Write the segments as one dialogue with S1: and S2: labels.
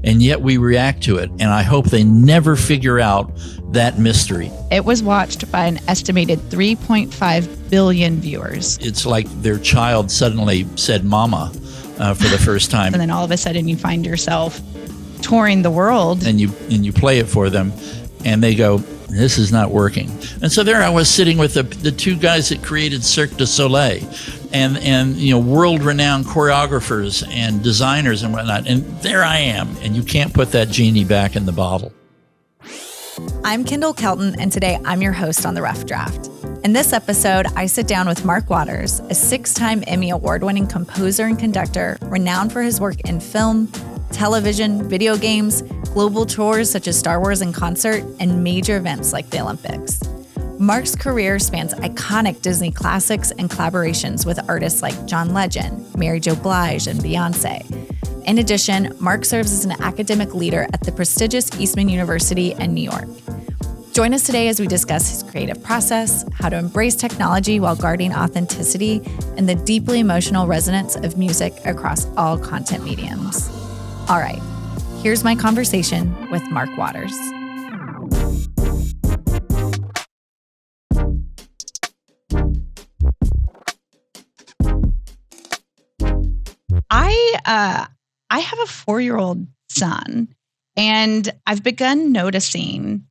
S1: and yet we react to it. And I hope they never figure out that mystery.
S2: It was watched by an estimated 3.5 billion viewers.
S1: It's like their child suddenly said mama for the first time.
S2: And then all of a sudden you find yourself touring the world.
S1: And you play it for them, and they go, this is not working. And so there I was sitting with the two guys that created Cirque du Soleil, and world-renowned choreographers and designers and whatnot. And there I am, and you can't put that genie back in the bottle.
S3: I'm Kendall Kelton, and today I'm your host on The Rough Draft. In this episode, I sit down with Mark Waters, a 6-time Emmy Award-winning composer and conductor, renowned for his work in film, television, video games, global tours such as Star Wars in concert, and major events like the Olympics. Mark's career spans iconic Disney classics and collaborations with artists like John Legend, Jo Blige, and Beyoncé. In addition, Mark serves as an academic leader at the prestigious Eastman University in New York. Join us today as we discuss his creative process, how to embrace technology while guarding authenticity, and the deeply emotional resonance of music across all content mediums. All right, here's my conversation with Mark Waters.
S2: I have a 4-year-old son, and I've begun noticing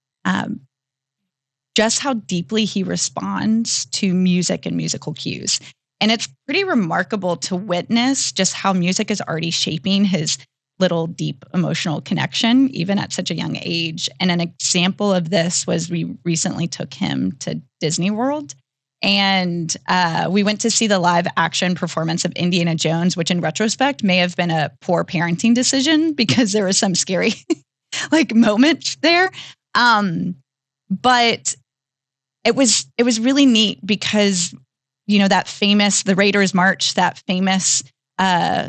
S2: just how deeply he responds to music and musical cues. And it's pretty remarkable to witness just how music is already shaping his little deep emotional connection, even at such a young age. And an example of this was we recently took him to Disney World. And we went to see the live action performance of Indiana Jones, which in retrospect may have been a poor parenting decision because there were some scary moments there. But it was really neat because, the Raiders March, that famous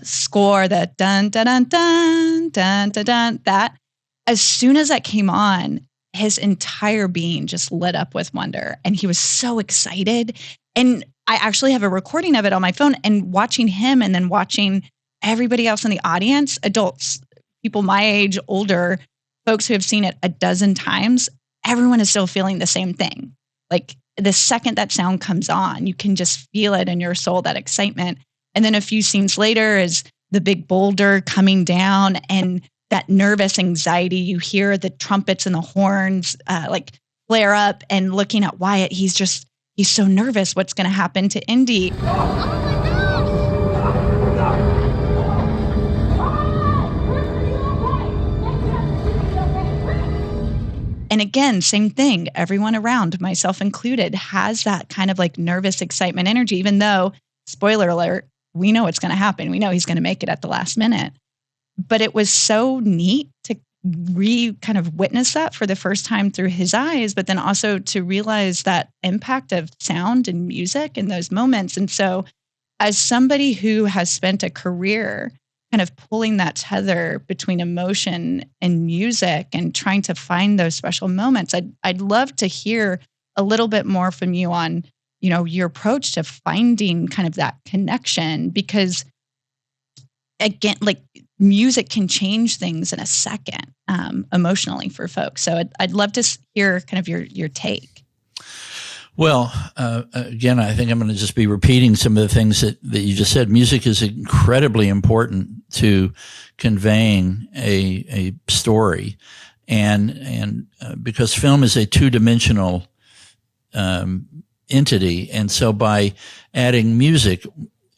S2: score, the dun, dun, dun, dun, dun, dun, dun, that as soon as that came on, his entire being just lit up with wonder. And he was so excited. And I actually have a recording of it on my phone, and watching him and then watching everybody else in the audience, adults, people my age, older, folks who have seen it a dozen times, everyone is still feeling the same thing. Like the second that sound comes on, you can just feel it in your soul, that excitement. And then a few scenes later is the big boulder coming down and that nervous anxiety. You hear the trumpets and the horns flare up, and looking at Wyatt, he's so nervous. What's going to happen to Indy? And again, same thing. Everyone around, myself included, has that kind of nervous excitement energy, even though, spoiler alert, we know what's going to happen. We know he's going to make it at the last minute. But it was so neat to kind of witness that for the first time through his eyes, but then also to realize that impact of sound and music in those moments. And so as somebody who has spent a career kind of pulling that tether between emotion and music and trying to find those special moments, I'd love to hear a little bit more from you on, your approach to finding kind of that connection, because again, music can change things in a second, emotionally for folks. So I'd love to hear kind of your take.
S1: Well, again, I think I'm going to just be repeating some of the things that you just said. Music is incredibly important to conveying a story, and because film is a two-dimensional entity, and so by adding music,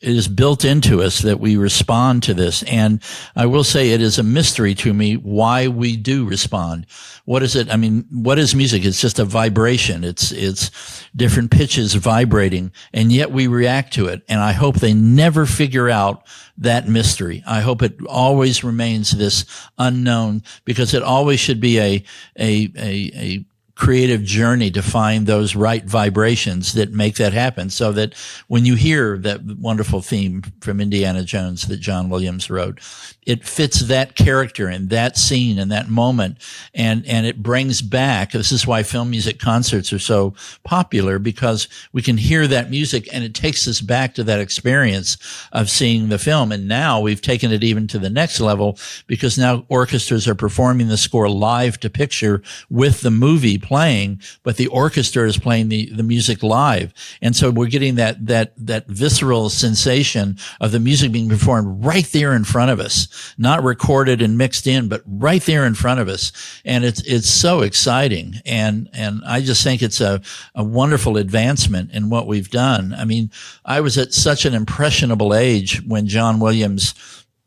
S1: it is built into us that we respond to this. And I will say it is a mystery to me why we do respond. What is it? I mean, what is music? It's just a vibration. It's different pitches vibrating, and yet we react to it. And I hope they never figure out that mystery. I hope it always remains this unknown, because it always should be a creative journey to find those right vibrations that make that happen, so that when you hear that wonderful theme from Indiana Jones that John Williams wrote, it fits that character and that scene and that moment, and it brings back. This is why film music concerts are so popular, because we can hear that music and it takes us back to that experience of seeing the film. And now we've taken it even to the next level, because now orchestras are performing the score live to picture with the movie playing, but the orchestra is playing the music live. And so we're getting that visceral sensation of the music being performed right there in front of us, not recorded and mixed in, but right there in front of us. And it's so exciting. And I just think it's a wonderful advancement in what we've done. I mean, I was at such an impressionable age when John Williams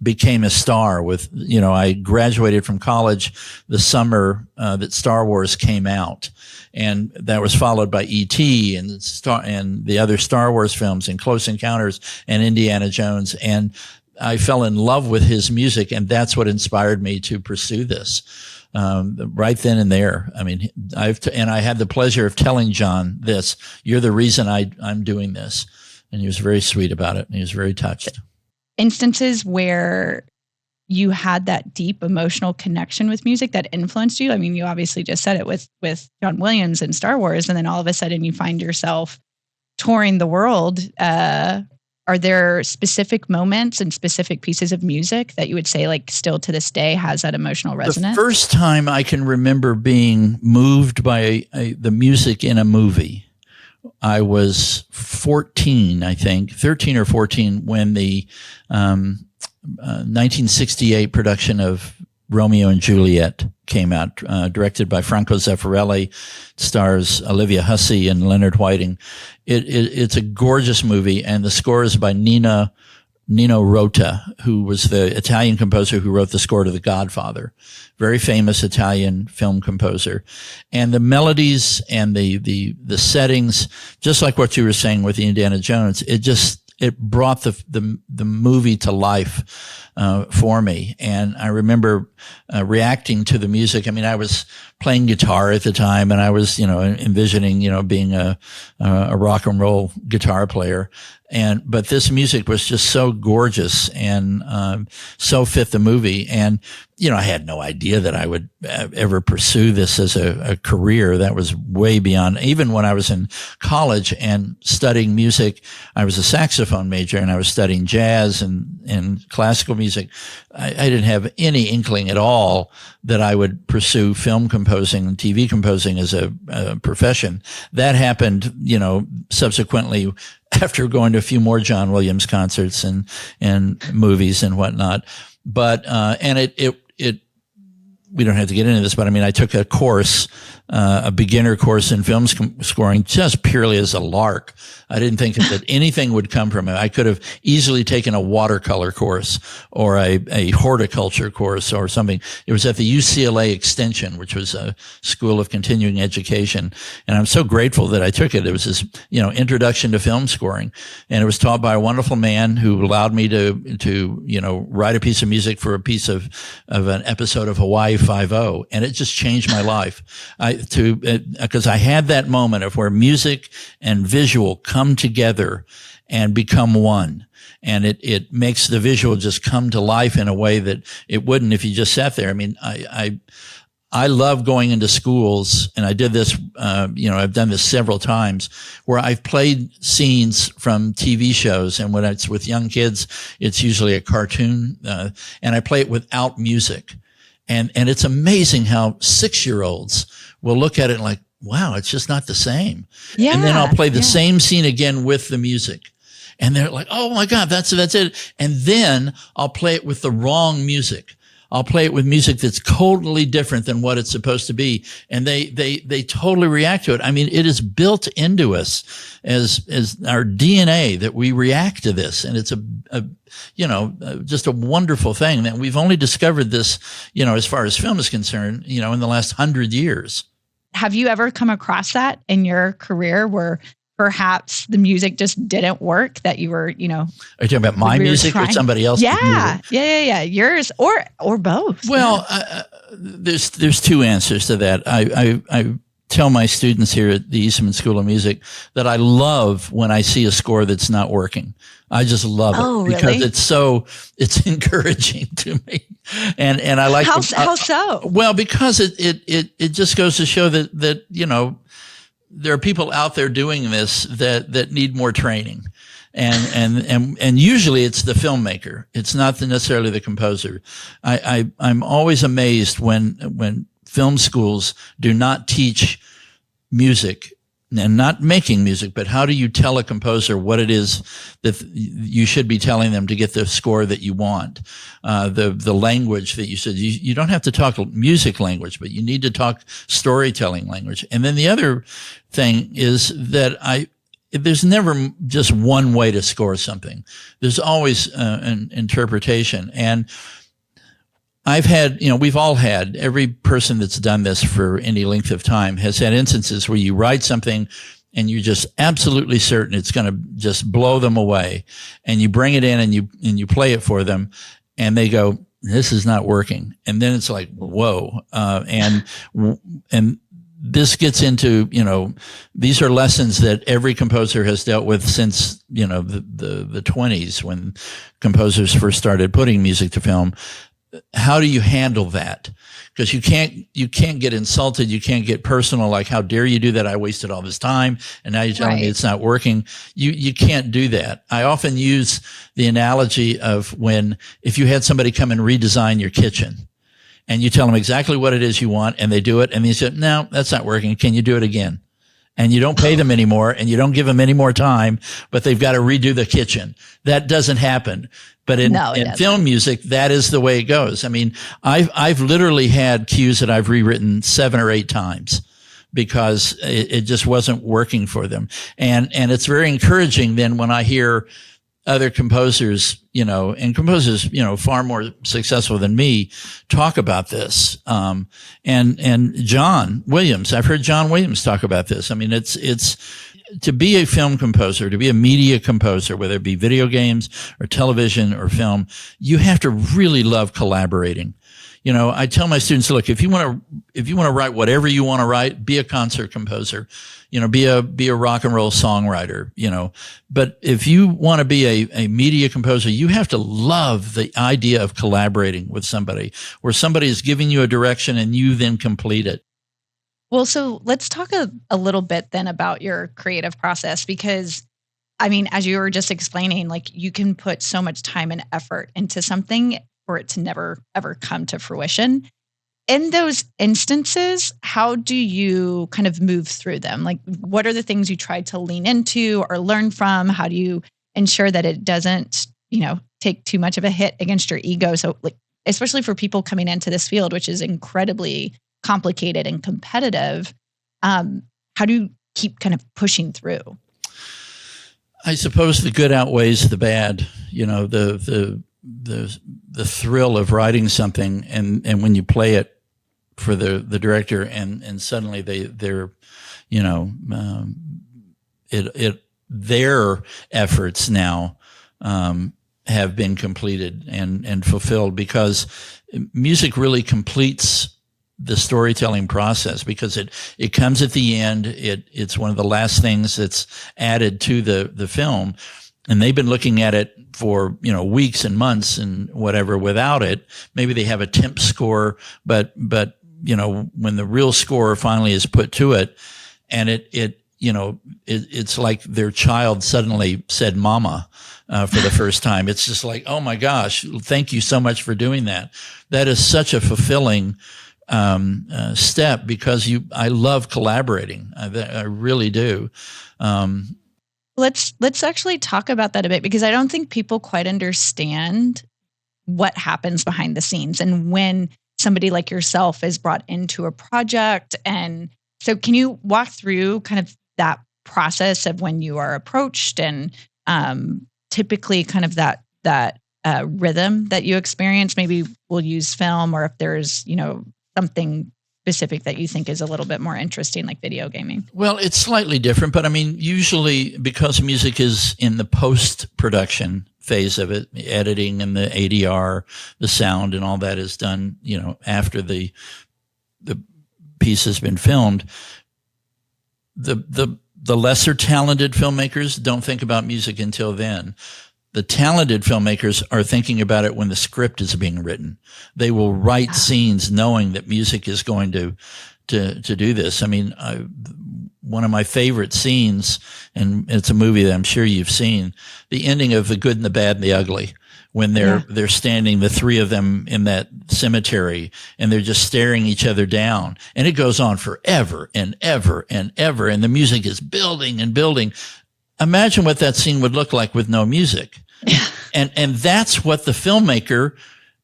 S1: became a star with, I graduated from college the summer that Star Wars came out. And that was followed by E.T. and the other Star Wars films and Close Encounters and Indiana Jones. And I fell in love with his music, and that's what inspired me to pursue this. Right then and there. I mean, I had the pleasure of telling John this, you're the reason I'm doing this. And he was very sweet about it. And he was very touched.
S2: Instances where you had that deep emotional connection with music that influenced you. I mean, you obviously just said it with John Williams and Star Wars, and then all of a sudden you find yourself touring the world. Are there specific moments and specific pieces of music that you would say, like, still to this day has that emotional resonance? The
S1: first time I can remember being moved by the music in a movie, I was 14, I think, 13 or 14, when the 1968 production of Romeo and Juliet came out, directed by Franco Zeffirelli, stars Olivia Hussey and Leonard Whiting. It's a gorgeous movie, and the score is by Nino Rota, who was the Italian composer who wrote the score to The Godfather. Very famous Italian film composer. And the melodies and the settings, just like what you were saying with the Indiana Jones, it brought the movie to life for me. And I remember reacting to the music. I mean, I was playing guitar at the time, and I was, envisioning, being a rock and roll guitar player. But this music was just so gorgeous and so fit the movie. And I had no idea that I would ever pursue this as a career. That was way beyond. Even when I was in college and studying music, I was a saxophone major, and I was studying jazz and classical music. I didn't have any inkling at all that I would pursue film composing and TV composing as a profession. That happened, subsequently after going to a few more John Williams concerts and movies and whatnot. But, we don't have to get into this, but I mean, I took a course, a beginner course in film scoring, just purely as a lark. I didn't think that anything would come from it. I could have easily taken a watercolor course or a horticulture course or something. It was at the UCLA Extension, which was a school of continuing education. And I'm so grateful that I took it. It was this, introduction to film scoring. And it was taught by a wonderful man who allowed me to write a piece of music for a piece of an episode of Hawaii Five-0. And it just changed my life. Because I had that moment of where music and visual come together and become one. And it makes the visual just come to life in a way that it wouldn't if you just sat there. I mean, I love going into schools, and I did this, I've done this several times, where I've played scenes from TV shows. And when it's with young kids, it's usually a cartoon, and I play it without music. And it's amazing how 6-year-olds will look at it like, wow, it's just not the same. Yeah, and then I'll play the same scene again with the music. And they're like, oh my God, that's it. And then I'll play it with the wrong music. I'll play it with music that's totally different than what it's supposed to be. And they totally react to it. I mean, it is built into us as our DNA that we react to this. And it's just a wonderful thing. And we've only discovered this, as far as film is concerned, in the last 100 years.
S2: Have you ever come across that in your career where perhaps the music just didn't work, that you were, Are you
S1: talking about my music or somebody else's music?
S2: Yeah. Yours or both.
S1: Well, there's two answers to that. tell my students here at the Eastman School of Music that I love when I see a score that's not working. I just love it because
S2: really?
S1: it's encouraging to me. And I like,
S2: how so?
S1: Well, because it just goes to show that, you know, there are people out there doing this that need more training. And usually it's the filmmaker. It's not necessarily the composer. I'm always amazed when film schools do not teach music and not making music, but how do you tell a composer what it is that you should be telling them to get the score that you want? The language that you said, you don't have to talk music language, but you need to talk storytelling language. And then the other thing is that there's never just one way to score something. There's always an interpretation. And we've all had, every person that's done this for any length of time has had instances where you write something and you're just absolutely certain it's going to just blow them away. And you bring it in and you play it for them and they go, this is not working. And then it's like, whoa. And this gets into, you know, these are lessons that every composer has dealt with since, you know, the 20s when composers first started putting music to film. How do you handle that? Because you can't get insulted. You can't get personal. Like, how dare you do that? I wasted all this time and now you're telling me it's not working. You can't do that. I often use the analogy of if you had somebody come and redesign your kitchen and you tell them exactly what it is you want and they do it and they say, no, that's not working. Can you do it again? And you don't pay them anymore and you don't give them any more time, but they've got to redo the kitchen. That doesn't happen. But in film music, that is the way it goes. I mean, I've literally had cues that I've rewritten 7 or 8 times because it just wasn't working for them. And it's very encouraging then when I hear other composers, you know, and composers, you know, far more successful than me talk about this. And John Williams, I've heard John Williams talk about this. I mean, it's to be a film composer, to be a media composer, whether it be video games or television or film, you have to really love collaborating. You know, I tell my students, look, if you want to write whatever you want to write, be a concert composer, you know, be a rock and roll songwriter, you know, but if you want to be a media composer, you have to love the idea of collaborating with somebody where somebody is giving you a direction and you then complete it.
S2: Well, so let's talk a little bit then about your creative process, because I mean, as you were just explaining, like you can put so much time and effort into something for it to never, ever come to fruition. In those instances, how do you kind of move through them? Like, what are the things you try to lean into or learn from? How do you ensure that it doesn't, you know, take too much of a hit against your ego? So, like, especially for people coming into this field, which is incredibly complicated and competitive, how do you keep kind of pushing through?
S1: I suppose the good outweighs the bad. You know, the thrill of writing something and when you play it for the director and suddenly they're you know their efforts now have been completed and fulfilled, because music really completes the storytelling process, because it comes at the end. It's one of the last things that's added to the film. And they've been looking at it for, you know, weeks and months and whatever without it. Maybe they have a temp score, but, you know, when the real score finally is put to it and it's like their child suddenly said mama, for the first time. It's just like, oh my gosh, thank you so much for doing that. That is such a fulfilling, step, because I love collaborating. I really do.
S2: Let's actually talk about that a bit, because I don't think people quite understand what happens behind the scenes and when somebody like yourself is brought into a project. And so can you walk through kind of that process of when you are approached and typically kind of that rhythm that you experience? Maybe we'll use film, or if there's, you know, something specific that you think is a little bit more interesting, like video gaming?
S1: Well, it's slightly different, but I mean, usually because music is in the post-production phase of it, the editing and the ADR, the sound and all that is done, you know, after the piece has been filmed. the lesser talented filmmakers don't think about music until then. The talented filmmakers are thinking about it when the script is being written. They will write scenes knowing that music is going to do this. I mean, one of my favorite scenes, and it's a movie that I'm sure you've seen, the ending of The Good and the Bad and the Ugly, when they're standing, the three of them in that cemetery, and they're just staring each other down. And it goes on forever and ever and ever. And the music is building and building. Imagine what that scene would look like with no music.
S2: Yeah.
S1: And that's what the filmmaker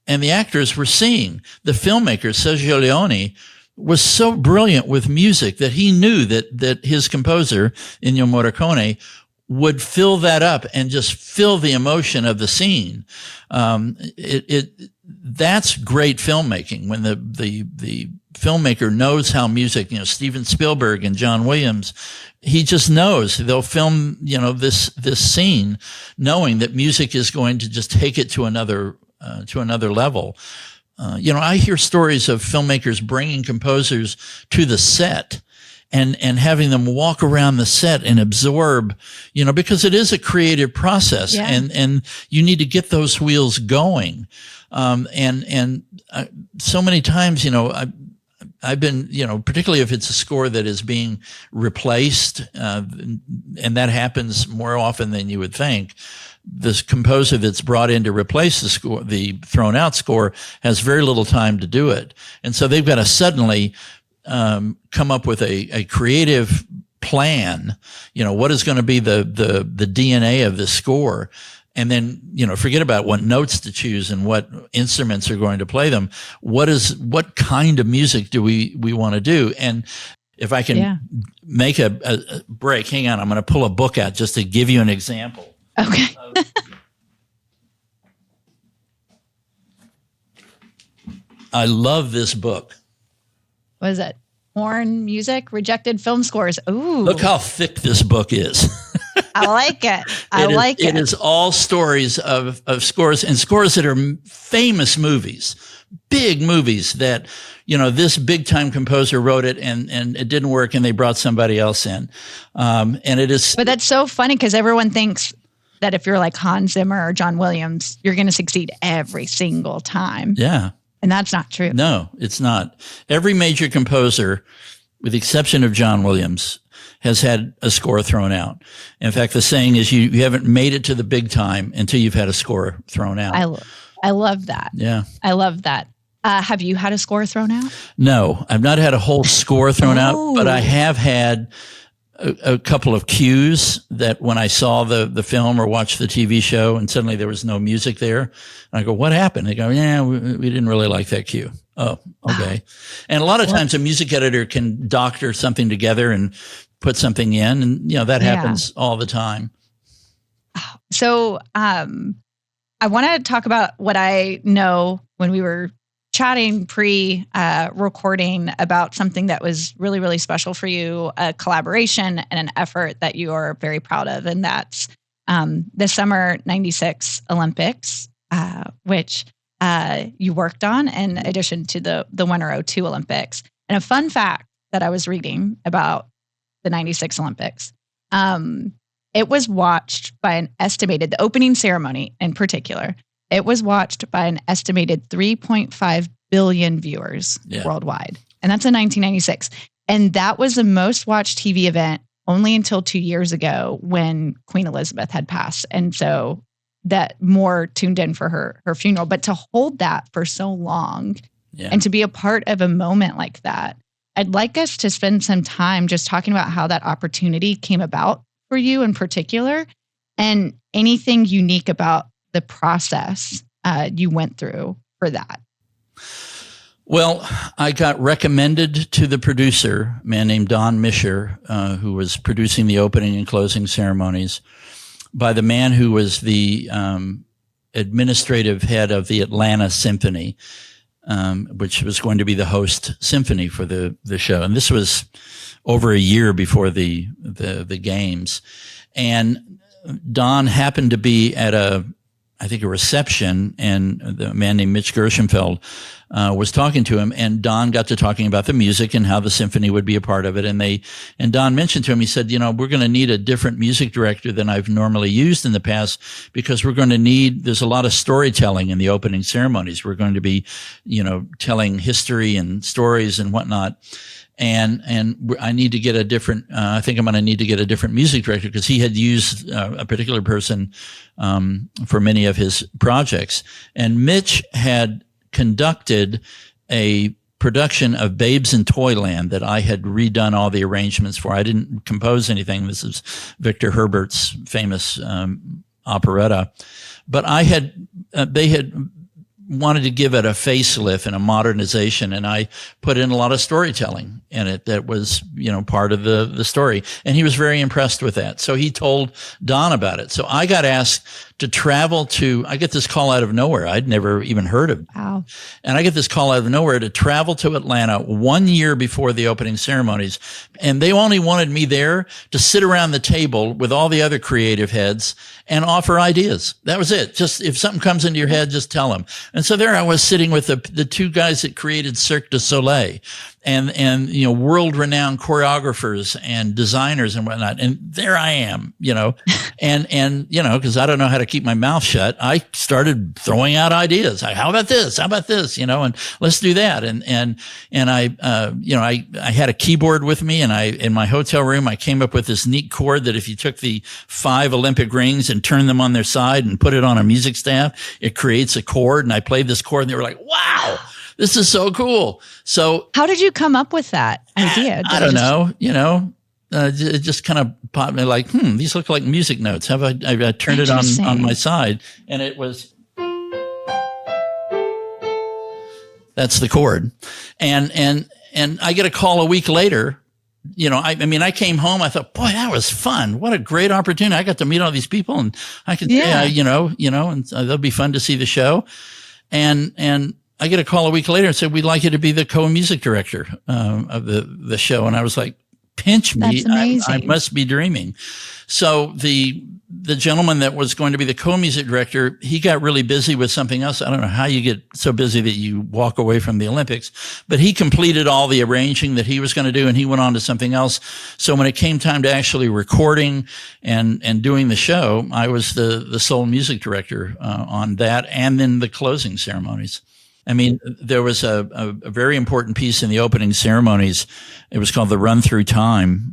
S1: and the actors were seeing. The filmmaker, Sergio Leone, was so brilliant with music that he knew that his composer, Ennio Morricone, would fill that up and just fill the emotion of the scene. That's great filmmaking when the filmmaker knows how music, Steven Spielberg and John Williams, he just knows they'll film, this scene knowing that music is going to just take it to another level. I hear stories of filmmakers bringing composers to the set and having them walk around the set and absorb, because it is a creative process, and you need to get those wheels going. So many times, I've been, particularly if it's a score that is being replaced, and that happens more often than you would think. This composer that's brought in to replace the score, the thrown out score, has very little time to do it. And so they've got to suddenly come up with a creative plan. What is going to be the DNA of the score? And then, forget about what notes to choose and what instruments are going to play them. What kind of music do we want to do? And if I can make a break, hang on, I'm going to pull a book out just to give you an example.
S2: Okay.
S1: I love this book.
S2: What is it? Horn Music, Rejected Film Scores. Ooh.
S1: Look how thick this book is.
S2: I like it.
S1: It is all stories of scores, and scores that are famous movies, big movies that, this big time composer wrote it and it didn't work and they brought somebody else in. And it is.
S2: But that's so funny because everyone thinks that if you're like Hans Zimmer or John Williams, you're going to succeed every single time.
S1: Yeah.
S2: And that's not true.
S1: No, it's not. Every major composer, with the exception of John Williams, has had a score thrown out. In fact, the saying is you haven't made it to the big time until you've had a score thrown out.
S2: I love that.
S1: Yeah.
S2: I love that. Have you had a score thrown out?
S1: No, I've not had a whole score thrown out, but I have had a couple of cues that when I saw the film or watched the TV show and suddenly there was no music there, and I go, what happened? They go, we didn't really like that cue. Oh, okay. And a lot of times a music editor can doctor something together and put something in, and that happens all the time.
S2: So I want to talk about what I know when we were chatting pre-recording about something that was really, really special for you, a collaboration and an effort that you are very proud of. And that's the Summer 96 Olympics, which you worked on in addition to the Winter 02 Olympics. And a fun fact that I was reading about the 96 Olympics, it was watched by the opening ceremony in particular, it was watched by an estimated 3.5 billion viewers worldwide. And that's in 1996. And that was the most watched TV event only until 2 years ago when Queen Elizabeth had passed. And so that more tuned in for her funeral. But to hold that for so long and to be a part of a moment like that, I'd like us to spend some time just talking about how that opportunity came about for you in particular and anything unique about the process you went through for that.
S1: Well, I got recommended to the producer, a man named Don Mischer, who was producing the opening and closing ceremonies, by the man who was the administrative head of the Atlanta Symphony, which was going to be the host symphony for the show. And this was over a year before the games. And Don happened to be at a reception, and the man named Mitch Gershenfeld was talking to him, and Don got to talking about the music and how the symphony would be a part of it. And Don mentioned to him, he said, we're going to need a different music director than I've normally used in the past, because we're going to there's a lot of storytelling in the opening ceremonies. We're going to be, telling history and stories and whatnot. And I need to get a different, I think I'm going to need to get a different music director, because he had used a particular person for many of his projects. And Mitch had conducted a production of Babes in Toyland that I had redone all the arrangements for. I didn't compose anything. This is Victor Herbert's famous operetta. But they had wanted to give it a facelift and a modernization, and I put in a lot of storytelling in it that was, part of the story. And he was very impressed with that. So he told Don about it. So I got asked to travel I get this call out of nowhere. I'd never even heard of it.
S2: Wow.
S1: And I get this call out of nowhere to travel to Atlanta 1 year before the opening ceremonies. And they only wanted me there to sit around the table with all the other creative heads and offer ideas. That was it. Just if something comes into your head, just tell them. And so there I was sitting with the two guys that created Cirque du Soleil, and world-renowned choreographers and designers and whatnot. And there I am, and because I don't know how to keep my mouth shut, I started throwing out ideas. How about this? How about this? And let's do that. And I had a keyboard with me, and in my hotel room, I came up with this neat chord that if you took the 5 Olympic rings and turned them on their side and put it on a music staff, it creates a chord. And I played this chord, and they were like, wow, this is so cool. So
S2: how did you come up with that idea?
S1: I don't know. It just kind of popped me like, these look like music notes. I turned it on my side, and it was, that's the chord. And I get a call a week later. I came home. I thought, boy, that was fun. What a great opportunity. I got to meet all these people, and I could, and that'll be fun to see the show. And I get a call a week later and said, we'd like you to be the co-music director of the show. And I was like, pinch me.
S2: That's amazing.
S1: I must be dreaming. So the gentleman that was going to be the co-music director, he got really busy with something else. I don't know how you get so busy that you walk away from the Olympics, but he completed all the arranging that he was going to do, and he went on to something else. So when it came time to actually recording and doing the show, I was the sole music director on that, and then the closing ceremonies. There was a very important piece in the opening ceremonies. It was called the Run Through Time.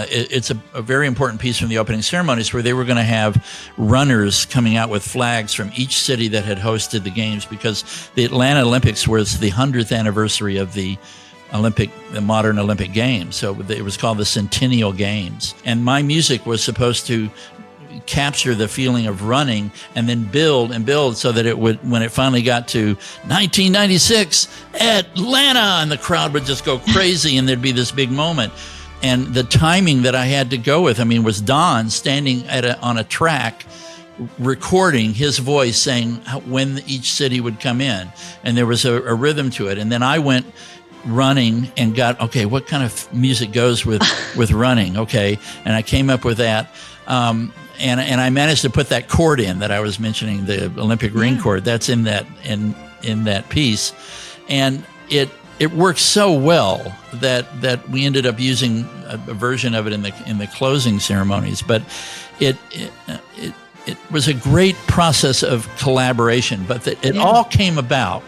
S1: It's a very important piece from the opening ceremonies, where they were going to have runners coming out with flags from each city that had hosted the games, because the Atlanta Olympics was the 100th anniversary of the modern Olympic Games. So it was called the Centennial Games. And my music was supposed to capture the feeling of running and then build so that it would, when it finally got to 1996 Atlanta, and the crowd would just go crazy and there'd be this big moment. And the timing that I had to go with, was Don standing on a track, recording his voice saying when each city would come in. And there was a rhythm to it. And then I went running and got, okay, what kind of music goes with running? Okay. And I came up with that. And I managed to put that chord in that I was mentioning, the Olympic ring chord. That's in that piece. And it worked so well that we ended up using a version of it in the closing ceremonies. But it was a great process of collaboration. But it all came about.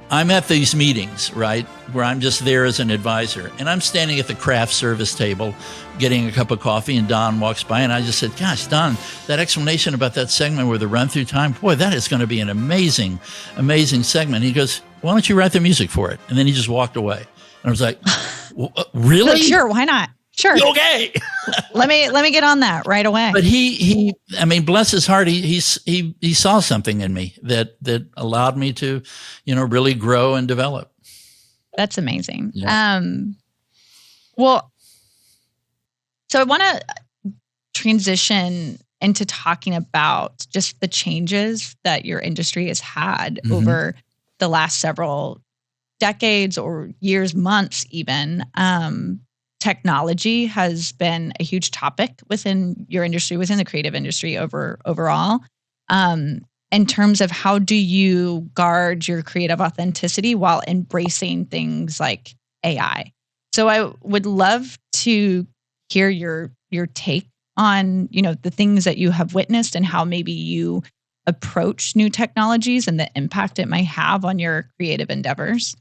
S1: I'm at these meetings, right, where I'm just there as an advisor, and I'm standing at the craft service table getting a cup of coffee, and Don walks by, and I just said, gosh, Don, that explanation about that segment with the run through time, boy, that is going to be an amazing, amazing segment. He goes, why don't you write the music for it? And then he just walked away. And I was like, really?
S2: Sure, why not? Sure.
S1: Okay.
S2: let me get on that right away.
S1: But he bless his heart, he saw something in me that allowed me to, really grow and develop.
S2: That's amazing.
S1: Yeah.
S2: Well, so I want to transition into talking about just the changes that your industry has had over the last several decades or years, months even, technology has been a huge topic within your industry, within the creative industry overall. In terms of how do you guard your creative authenticity while embracing things like AI? So I would love to hear your take on, the things that you have witnessed and how maybe you approach new technologies and the impact it might have on your creative endeavors.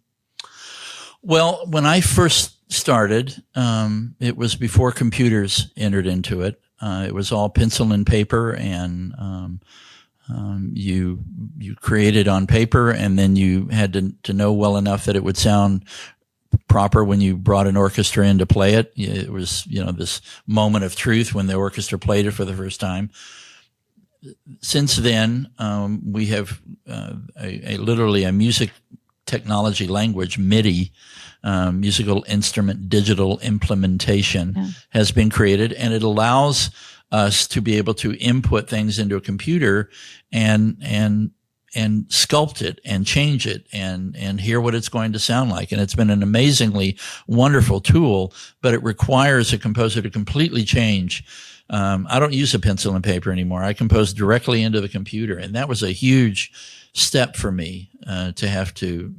S1: Well, when I first started, it was before computers entered into it. It was all pencil and paper, and you created on paper, and then you had to know well enough that it would sound proper when you brought an orchestra in to play it. It was, this moment of truth when the orchestra played it for the first time. Since then, we have literally a music technology language, MIDI, musical instrument digital implementation, has been created, and it allows us to be able to input things into a computer and sculpt it and change it and hear what it's going to sound like. And it's been an amazingly wonderful tool, but it requires a composer to completely change. I don't use a pencil and paper anymore. I compose directly into the computer, and that was a huge step for me to have to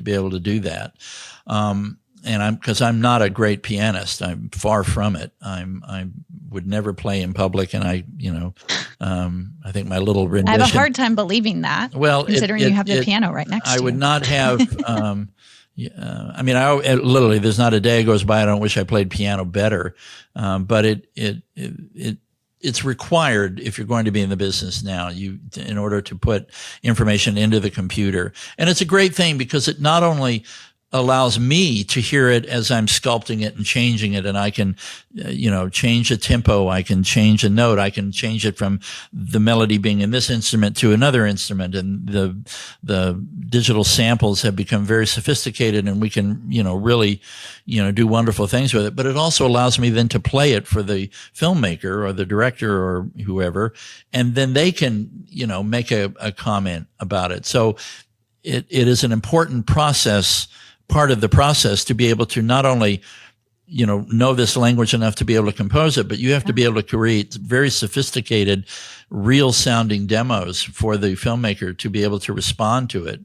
S1: be able to do that. And because I'm not a great pianist, I'm far from it. I would never play in public, and I think my little rendition.
S2: I have a hard time believing that.
S1: Well,
S2: considering you have the piano right next to you.
S1: I would not have. Literally, there's not a day goes by I don't wish I played piano better. But it's required if you're going to be in the business now, in order to put information into the computer. And it's a great thing because it not only allows me to hear it as I'm sculpting it and changing it, and I can, change a tempo, I can change a note, I can change it from the melody being in this instrument to another instrument, and the digital samples have become very sophisticated, and we can, really, do wonderful things with it. But it also allows me then to play it for the filmmaker or the director or whoever, and then they can, make a comment about it. So it is an important part of the process to be able to not only, know this language enough to be able to compose it, but you have to be able to create very sophisticated, real sounding demos for the filmmaker to be able to respond to it.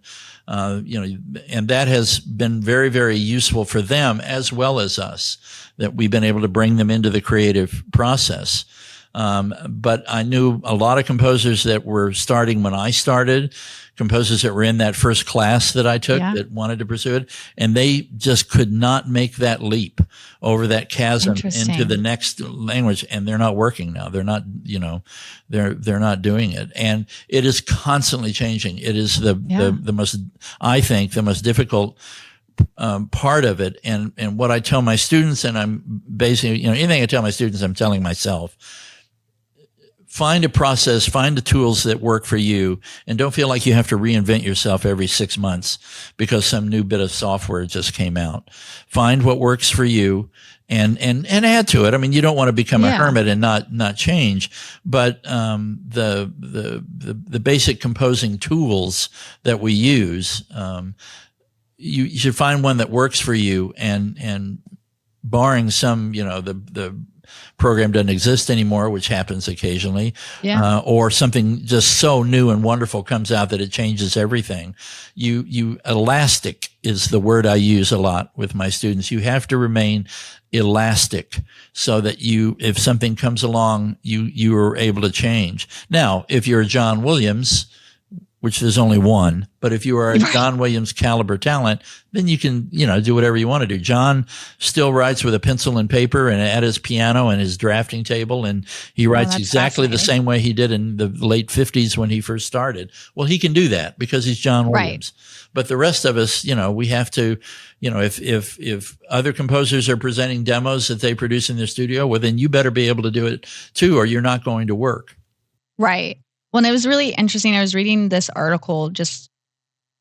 S1: And that has been very, very useful for them as well as us, that we've been able to bring them into the creative process. But I knew a lot of composers that were starting when I started, composers that were in that first class that I took that wanted to pursue it, and they just could not make that leap over that chasm into the next language, and they're not working now. They're not, they're not doing it. And it is constantly changing. It is the most, I think, the most difficult part of it. And what I tell my students, and I'm basically, anything I tell my students, I'm telling myself. Find a process, find the tools that work for you, and don't feel like you have to reinvent yourself every 6 months because some new bit of software just came out. Find what works for you and add to it. I mean, you don't want to become a hermit and not change, but the basic composing tools that we use, you should find one that works for you, and barring some, the program doesn't exist anymore, which happens occasionally, or something just so new and wonderful comes out that it changes everything. Elastic is the word I use a lot with my students. You have to remain elastic so that if something comes along, you are able to change. Now, if you're a John Williams, which there's only one, but if you are a John Williams caliber talent, then you can, do whatever you want to do. John still writes with a pencil and paper and at his piano and his drafting table, and he writes exactly the same way he did in the late 50s when he first started. Well, he can do that because he's John Williams. Right. But the rest of us, we have to, if other composers are presenting demos that they produce in their studio, well, then you better be able to do it too, or you're not going to work.
S2: Right. Well, and it was really interesting. I was reading this article just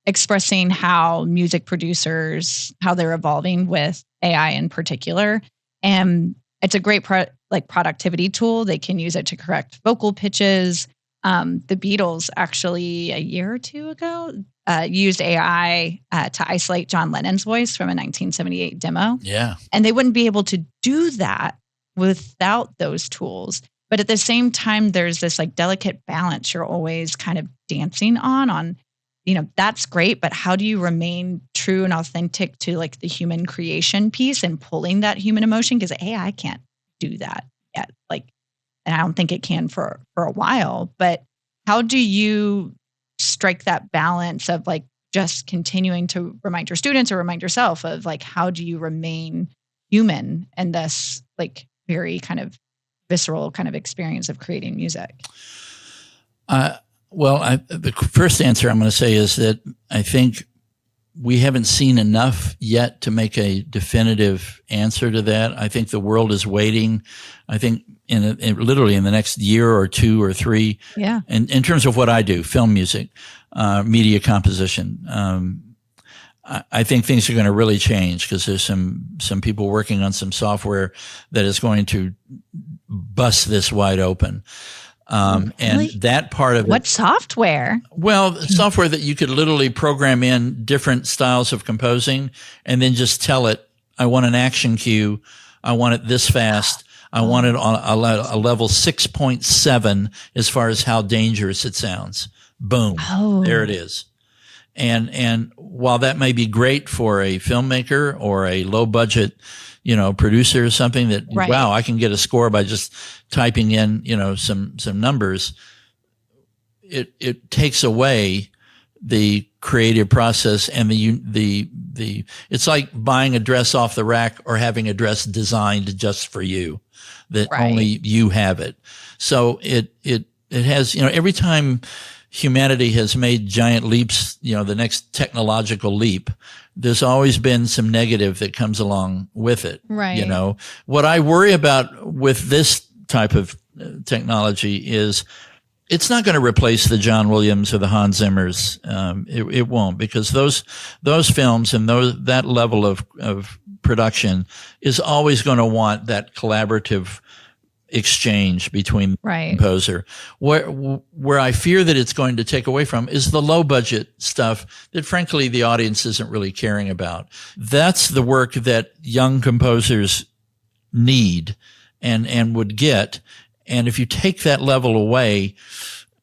S2: expressing how music producers, how they're evolving with AI in particular. And it's a great productivity tool. They can use it to correct vocal pitches. The Beatles actually a year or two ago used AI to isolate John Lennon's voice from a 1978 demo.
S1: Yeah.
S2: And they wouldn't be able to do that without those tools. But at the same time, there's this like delicate balance you're always kind of dancing on, that's great, but how do you remain true and authentic to like the human creation piece and pulling that human emotion? Because AI can't do that yet. And I don't think it can for a while. But how do you strike that balance of like just continuing to remind your students or remind yourself of like how do you remain human in this like very kind of visceral kind of experience of creating music?
S1: The first answer I'm going to say is that I think we haven't seen enough yet to make a definitive answer to that. I think the world is waiting. I think literally in the next year or two or three, in terms of what I do, film music, media composition, I think things are going to really change because there's some people working on some software that is going to bust this wide open.
S2: Really?
S1: And that part of
S2: what software?
S1: Well, software that you could literally program in different styles of composing and then just tell it, I want an action cue. I want it this fast. I want it on a level 6.7 as far as how dangerous it sounds. Boom. There it is. And while that may be great for a filmmaker or a low budget, producer or something that, wow, I can get a score by just typing in, some numbers. It takes away the creative process and the it's like buying a dress off the rack or having a dress designed just for you that only you have it. So it has, every time humanity has made giant leaps, the next technological leap, there's always been some negative that comes along with it.
S2: Right.
S1: What I worry about with this type of technology is it's not going to replace the John Williams or the Hans Zimmers. It won't, because those films and that level of production is always going to want that collaborative exchange between the composer. Where I fear that it's going to take away from is the low budget stuff that frankly the audience isn't really caring about. That's the work that young composers need and would get. And if you take that level away,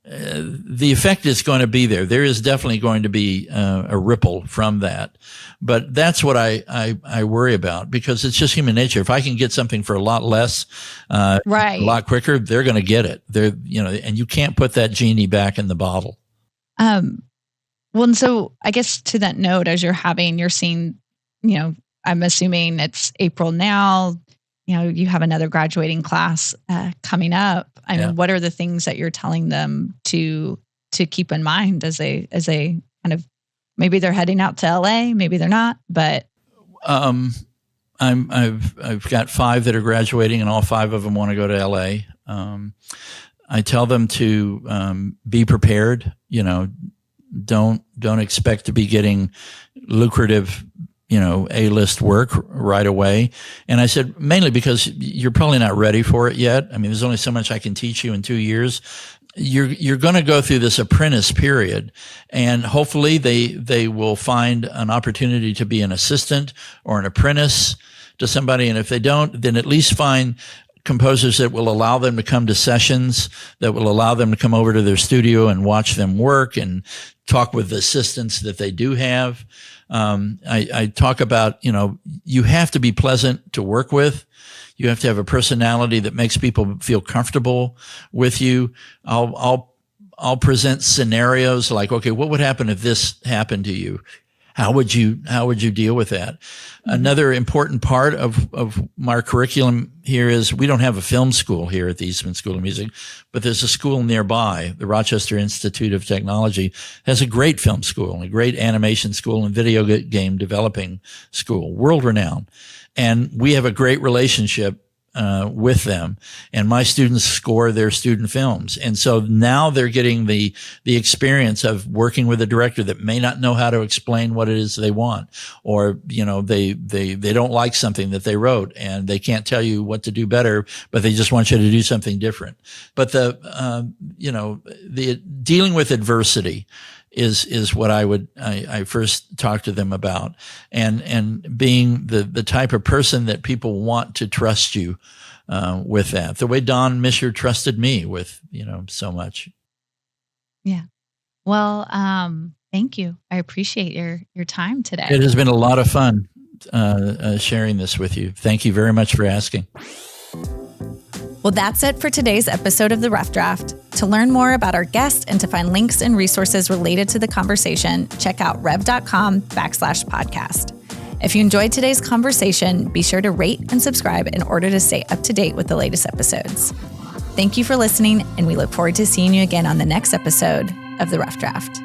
S1: the effect is going to be there. There is definitely going to be a ripple from that. But that's what I worry about, because it's just human nature. If I can get something for a lot less, a lot quicker, they're going to get it. And you can't put that genie back in the bottle.
S2: Well, and so I guess to that note, as you're seeing, I'm assuming it's April now, you have another graduating class coming up. I mean, what are the things that you're telling them to keep in mind as they kind of, maybe they're heading out to LA, maybe they're not, but
S1: I've got 5 that are graduating, and all 5 of them want to go to LA. I tell them to be prepared. Don't expect to be getting lucrative A-list work right away. And I said, mainly because you're probably not ready for it yet. I mean, there's only so much I can teach you in 2 years. You're going to go through this apprentice period, and hopefully they will find an opportunity to be an assistant or an apprentice to somebody. And if they don't, then at least find composers that will allow them to come to sessions, that will allow them to come over to their studio and watch them work and talk with the assistants that they do have. I talk about, you have to be pleasant to work with. You have to have a personality that makes people feel comfortable with you. I'll present scenarios like, okay, what would happen if this happened to you? How would you deal with that? Another important part of my curriculum here is we don't have a film school here at the Eastman School of Music, but there's a school nearby. The Rochester Institute of Technology has a great film school, a great animation school, and video game developing school, world renowned. And we have a great relationship with them, and my students score their student films. And so now they're getting the experience of working with a director that may not know how to explain what it is they want, or, they don't like something that they wrote and they can't tell you what to do better, but they just want you to do something different. But the dealing with adversity is what I first talk to them about, and being the type of person that people want to trust you with that. The way Don Mischer trusted me with, so much.
S2: Yeah. Well, thank you. I appreciate your time today.
S1: It has been a lot of fun sharing this with you. Thank you very much for asking.
S3: Well, that's it for today's episode of The Rough Draft. To learn more about our guest and to find links and resources related to the conversation, check out rev.com/podcast. If you enjoyed today's conversation, be sure to rate and subscribe in order to stay up to date with the latest episodes. Thank you for listening, and we look forward to seeing you again on the next episode of The Rough Draft.